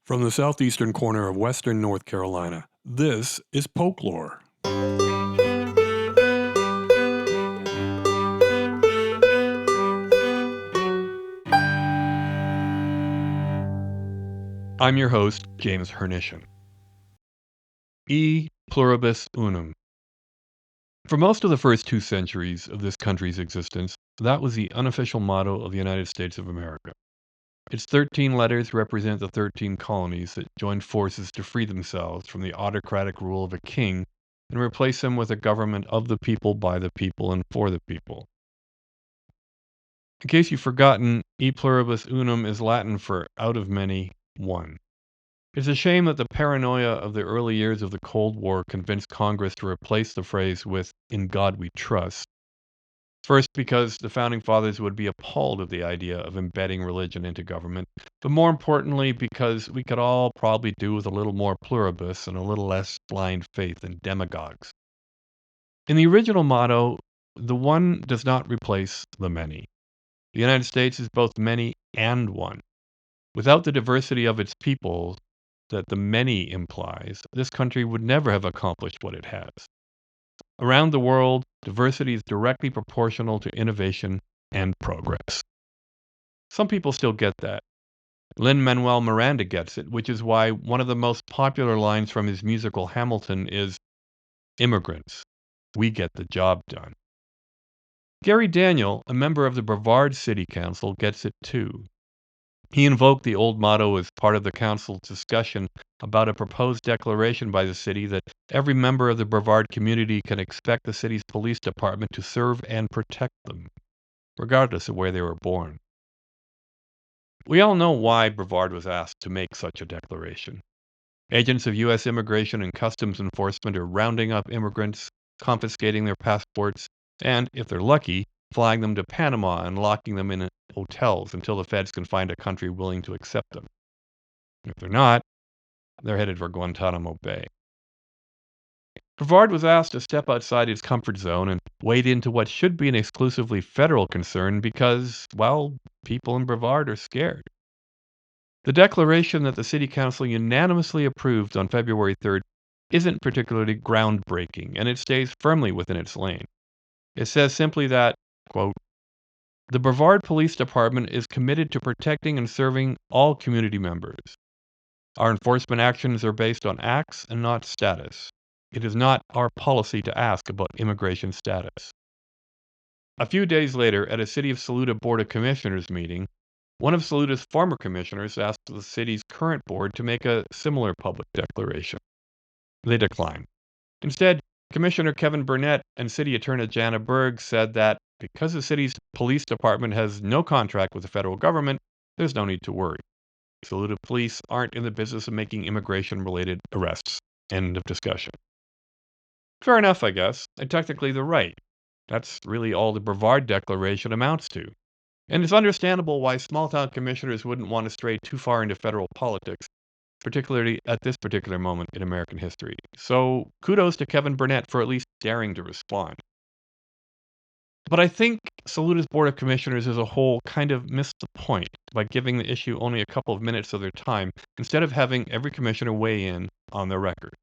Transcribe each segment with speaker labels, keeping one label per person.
Speaker 1: From the southeastern corner of western North Carolina, this is Folklore. I'm your host, James Hernishan. E pluribus unum. For most of the first 2 centuries of this country's existence, that was the unofficial motto of the United States of America. Its 13 letters represent the 13 colonies that joined forces to free themselves from the autocratic rule of a king and replace them with a government of the people, by the people, and for the people. In case you've forgotten, e pluribus unum is Latin for out of many, one. It's a shame that the paranoia of the early years of the Cold War convinced Congress to replace the phrase with "In God We Trust." First, because the Founding Fathers would be appalled at the idea of embedding religion into government, but more importantly, because we could all probably do with a little more pluribus and a little less blind faith in demagogues. In the original motto, the one does not replace the many. The United States is both many and one. Without the diversity of its people that the many implies, this country would never have accomplished what it has. Around the world, diversity is directly proportional to innovation and progress. Some people still get that. Lin-Manuel Miranda gets it, which is why one of the most popular lines from his musical Hamilton is, "Immigrants, we get the job done." Gary Daniel, a member of the Brevard City Council, gets it too. He invoked the old motto as part of the council's discussion about a proposed declaration by the city that every member of the Brevard community can expect the city's police department to serve and protect them, regardless of where they were born. We all know why Brevard was asked to make such a declaration. Agents of U.S. Immigration and Customs Enforcement are rounding up immigrants, confiscating their passports, and, if they're lucky, flying them to Panama and locking them in hotels until the feds can find a country willing to accept them. If they're not, they're headed for Guantanamo Bay. Brevard was asked to step outside its comfort zone and wade into what should be an exclusively federal concern because, well, people in Brevard are scared. The declaration that the City Council unanimously approved on February 3rd isn't particularly groundbreaking, and it stays firmly within its lane. It says simply that, quote, "The Brevard Police Department is committed to protecting and serving all community members. Our enforcement actions are based on acts and not status. It is not our policy to ask about immigration status." A few days later, at a City of Saluda Board of Commissioners meeting, one of Saluda's former commissioners asked the city's current board to make a similar public declaration. They declined. Instead, Commissioner Kevin Burnett and City Attorney Jana Berg said that because the city's police department has no contract with the federal government, there's no need to worry. Saluda police aren't in the business of making immigration-related arrests. End of discussion. Fair enough, I guess, and technically they're right. That's really all the Brevard Declaration amounts to. And it's understandable why small-town commissioners wouldn't want to stray too far into federal politics, particularly at this particular moment in American history. So kudos to Kevin Burnett for at least daring to respond. But I think Saluda's Board of Commissioners as a whole kind of missed the point by giving the issue only a couple of minutes of their time instead of having every commissioner weigh in on their record.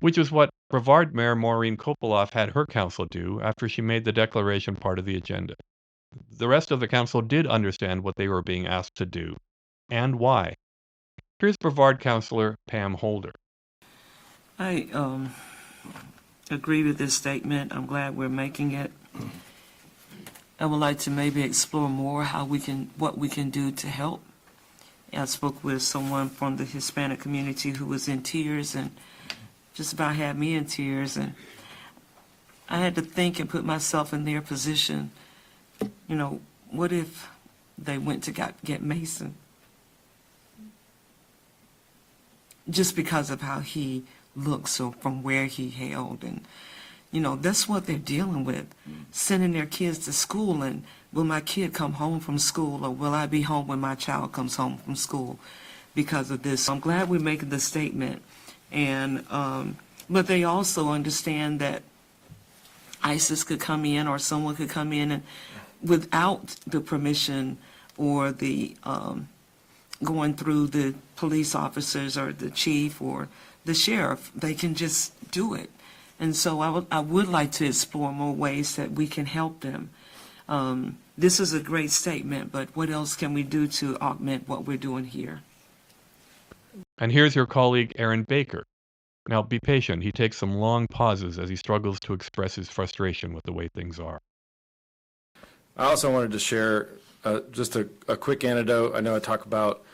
Speaker 1: Which was what Brevard Mayor Maureen Kopoloff had her council do after she made the declaration part of the agenda. The rest of the council did understand what they were being asked to do, and why. Here's Brevard Councilor Pam Holder.
Speaker 2: I agree with this statement. I'm glad we're making it. I would like to maybe explore more what we can do to help. I spoke with someone from the Hispanic community who was in tears and just about had me in tears, and I had to think and put myself in their position. You know, what if they went to get Mason? Just because of how he looks or from where he hailed, and you know, that's what they're dealing with. Sending their kids to school, and will my kid come home from school, or will I be home when my child comes home from school because of this? So I'm glad we're making the statement, and but they also understand that ISIS could come in or someone could come in and without the permission or the going through the police officers or the chief or the sheriff. They can just do it. And so I would like to explore more ways that we can help them. This is a great statement, but what else can we do to augment what we're doing here?
Speaker 1: And here's your colleague, Aaron Baker. Now, be patient. He takes some long pauses as he struggles to express his frustration with the way things are.
Speaker 3: I also wanted to share just a quick anecdote. I know I talk about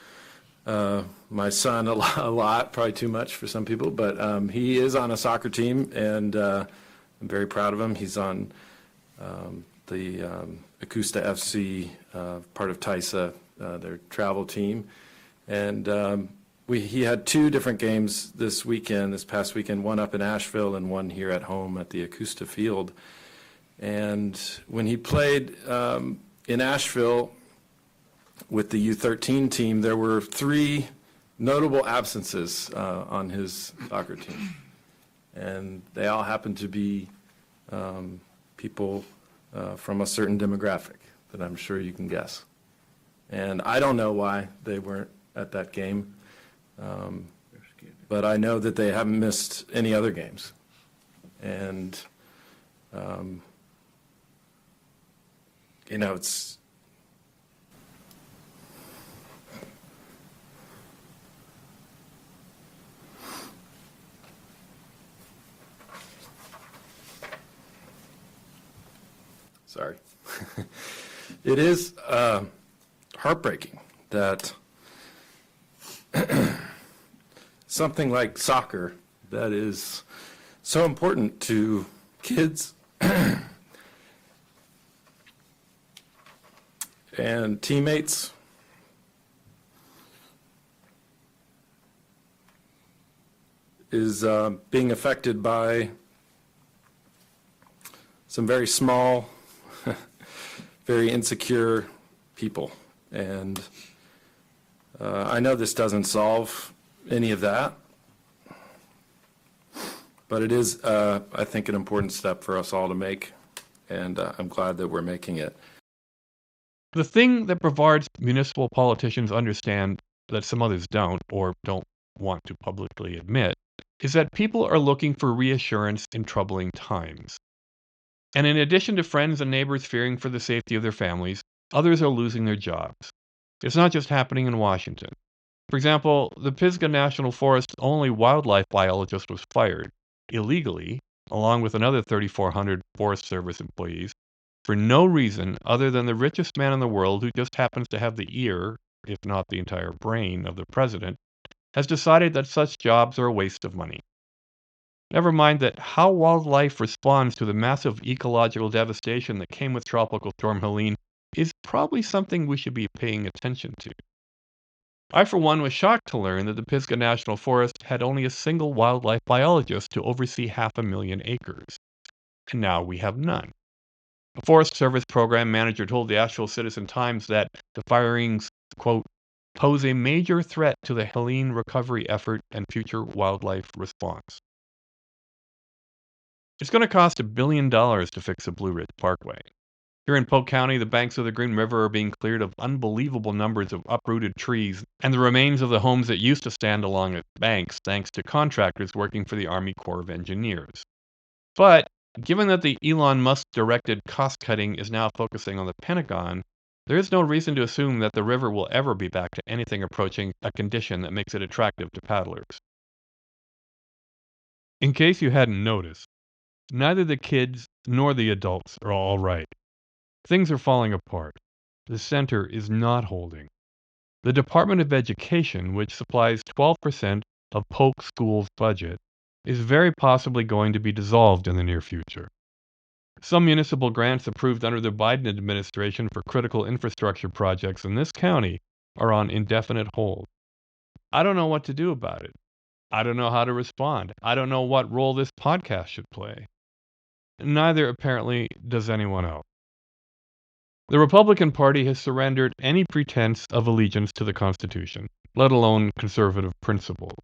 Speaker 3: my son a lot, probably too much for some people, but he is on a soccer team, and I'm very proud of him. He's on the Augusta FC, part of TISA, their travel team. And he had two different games this past weekend, one up in Asheville and one here at home at the Augusta field. And when he played in Asheville with the U13 team, there were 3 notable absences on his soccer team. And they all happened to be people from a certain demographic that I'm sure you can guess. And I don't know why they weren't at that game, but I know that they haven't missed any other games. And it's sorry. It is heartbreaking that something like soccer that is so important to kids and teammates is being affected by some very small, very insecure people. And I know this doesn't solve any of that, but it is, I think, an important step for us all to make, and I'm glad that we're making it.
Speaker 1: The thing that Brevard's municipal politicians understand that some others don't, or don't want to publicly admit, is that people are looking for reassurance in troubling times. And in addition to friends and neighbors fearing for the safety of their families, others are losing their jobs. It's not just happening in Washington. For example, the Pisgah National Forest's only wildlife biologist was fired, illegally, along with another 3,400 Forest Service employees, for no reason other than the richest man in the world, who just happens to have the ear, if not the entire brain, of the president, has decided that such jobs are a waste of money. Never mind that how wildlife responds to the massive ecological devastation that came with Tropical Storm Helene is probably something we should be paying attention to. I, for one, was shocked to learn that the Pisgah National Forest had only a single wildlife biologist to oversee 500,000 acres. And now we have none. A Forest Service program manager told the Asheville Citizen-Times that the firings, quote, pose a major threat to the Helene recovery effort and future wildlife response. It's going to cost $1 billion to fix the Blue Ridge Parkway. Here in Polk County, the banks of the Green River are being cleared of unbelievable numbers of uprooted trees and the remains of the homes that used to stand along its banks, thanks to contractors working for the Army Corps of Engineers. But given that the Elon Musk-directed cost-cutting is now focusing on the Pentagon, there is no reason to assume that the river will ever be back to anything approaching a condition that makes it attractive to paddlers. In case you hadn't noticed, neither the kids nor the adults are all right. Things are falling apart. The center is not holding. The Department of Education, which supplies 12% of Polk School's budget, is very possibly going to be dissolved in the near future. Some municipal grants approved under the Biden administration for critical infrastructure projects in this county are on indefinite hold. I don't know what to do about it. I don't know how to respond. I don't know what role this podcast should play. Neither, apparently, does anyone else. The Republican Party has surrendered any pretense of allegiance to the Constitution, let alone conservative principles.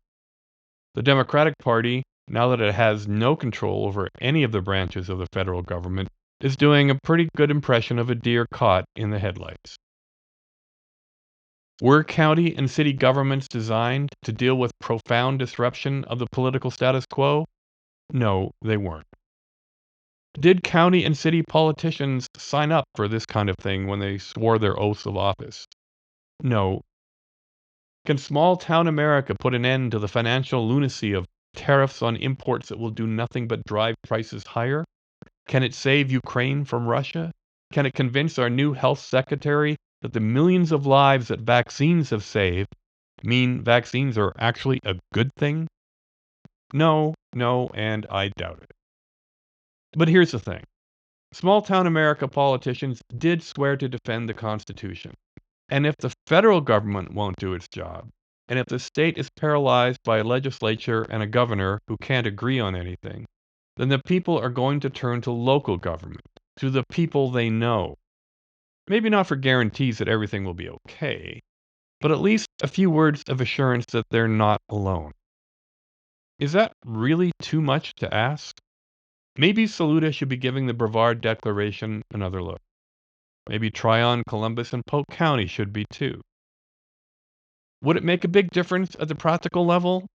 Speaker 1: The Democratic Party, now that it has no control over any of the branches of the federal government, is doing a pretty good impression of a deer caught in the headlights. Were county and city governments designed to deal with profound disruption of the political status quo? No, they weren't. Did county and city politicians sign up for this kind of thing when they swore their oaths of office? No. Can small town America put an end to the financial lunacy of tariffs on imports that will do nothing but drive prices higher? Can it save Ukraine from Russia? Can it convince our new health secretary that the millions of lives that vaccines have saved mean vaccines are actually a good thing? No, and I doubt it. But here's the thing. Small town America politicians did swear to defend the Constitution. And if the federal government won't do its job, and if the state is paralyzed by a legislature and a governor who can't agree on anything, then the people are going to turn to local government, to the people they know. Maybe not for guarantees that everything will be okay, but at least a few words of assurance that they're not alone. Is that really too much to ask? Maybe Saluda should be giving the Brevard Declaration another look. Maybe Tryon, Columbus, and Polk County should be too. Would it make a big difference at the practical level?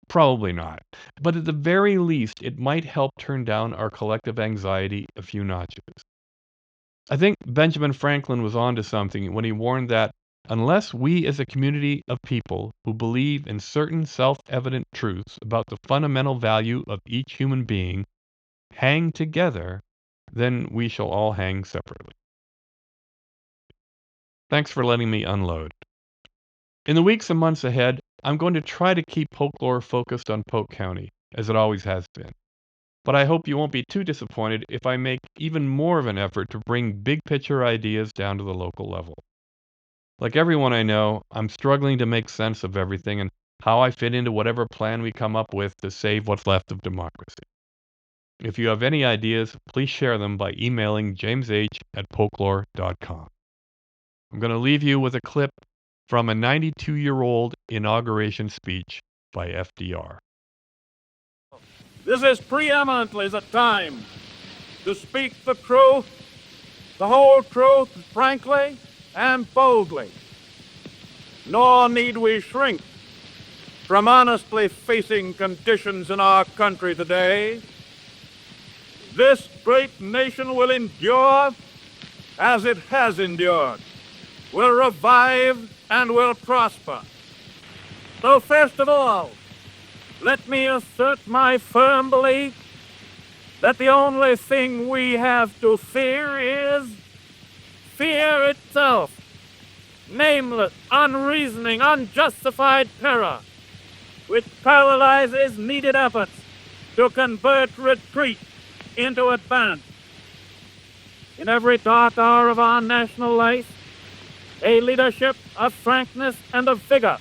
Speaker 1: Probably not. But at the very least, it might help turn down our collective anxiety a few notches. I think Benjamin Franklin was onto something when he warned that unless we as a community of people who believe in certain self-evident truths about the fundamental value of each human being hang together, then we shall all hang separately. Thanks for letting me unload. In the weeks and months ahead, I'm going to try to keep folklore focused on Polk County, as it always has been. But I hope you won't be too disappointed if I make even more of an effort to bring big-picture ideas down to the local level. Like everyone I know, I'm struggling to make sense of everything and how I fit into whatever plan we come up with to save what's left of democracy. If you have any ideas, please share them by emailing jamesh@folklore.com. I'm going to leave you with a clip from a 92-year-old inauguration speech by FDR.
Speaker 4: This is preeminently the time to speak the truth, the whole truth, frankly and boldly. Nor need we shrink from honestly facing conditions in our country today. This great nation will endure as it has endured, will revive and will prosper. So first of all, let me assert my firm belief that the only thing we have to fear is fear itself. Nameless, unreasoning, unjustified terror, which paralyzes needed efforts to convert retreat into advance. In every dark hour of our national life, a leadership of frankness and of vigor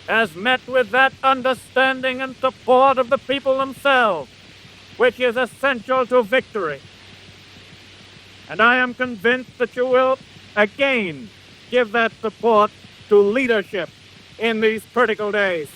Speaker 4: has met with that understanding and support of the people themselves, which is essential to victory. And I am convinced that you will again give that support to leadership in these critical days.